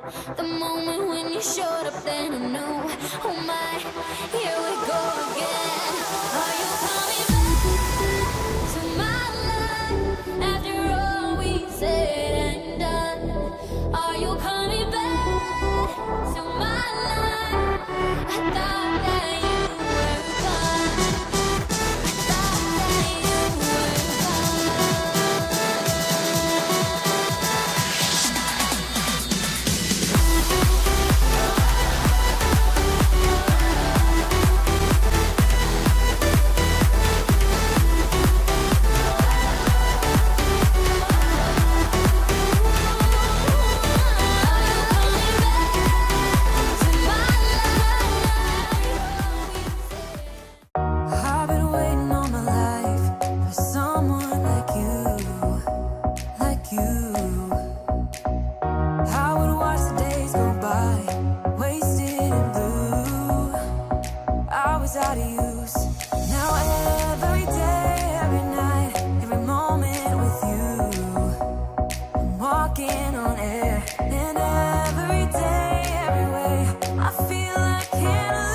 The moment when you showed up, then I knew, oh my, here we go again. Are you coming back to my life after all we said and done? Are you coming back to my life? I thought that you were gone. I thought that you were I've been waiting all my life for someone like you, like you. I would watch the days go by, wasted in blue. I was out of use. Now every day, every night, every moment with you, I'm walking on air. And every day, every way, I feel I can't lose.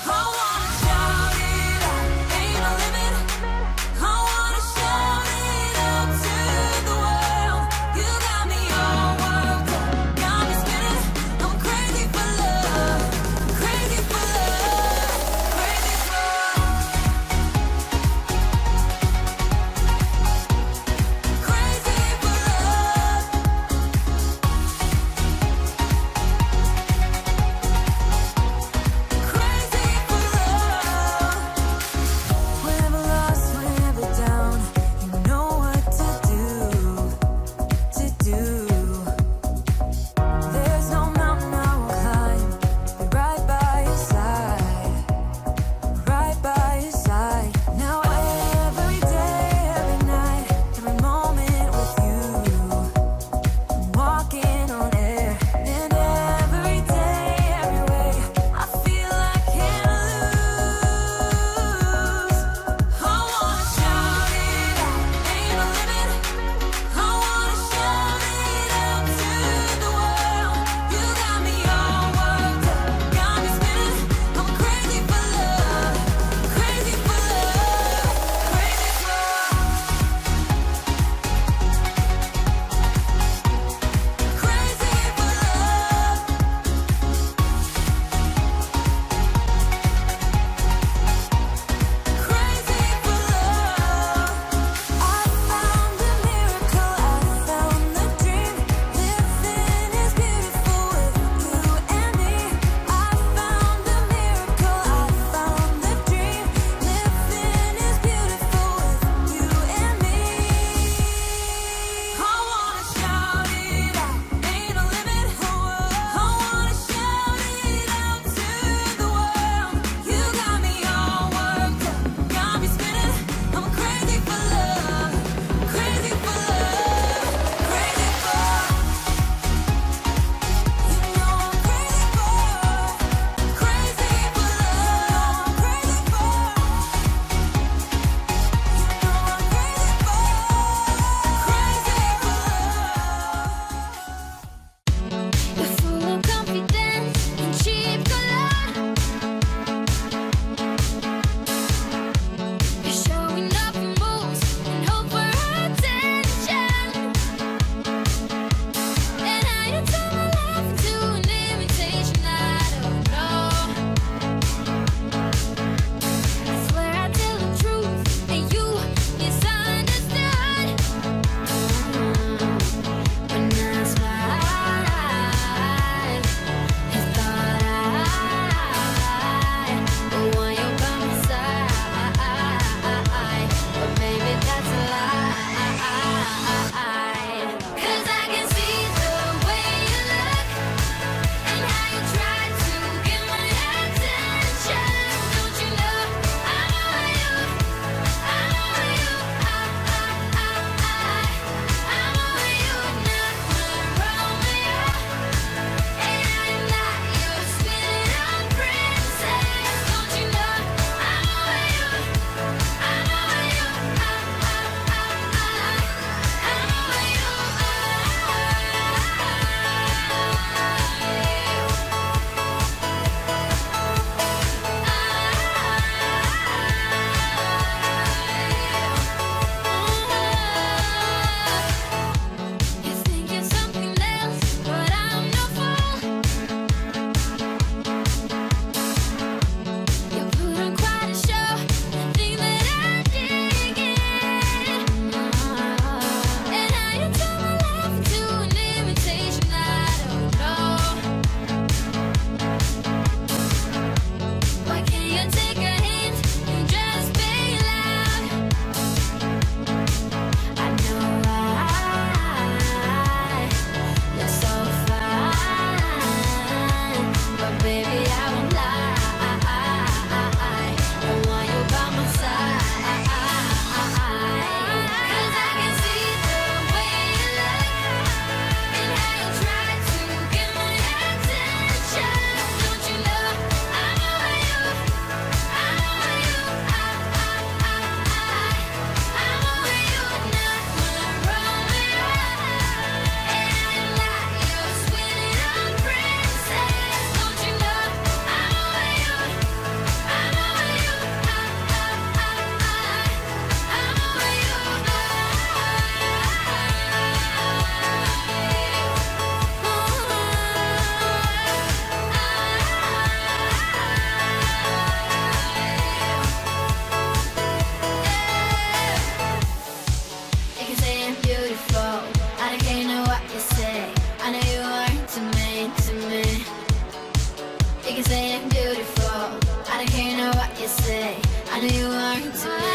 I wanna shout it out, ain't no limit. I wanna shout it out to the world. You got me all worked up, got me spinning. I'm crazy for love, crazy for love. can say I'm beautiful. I don't care know what you say. I know you are into me.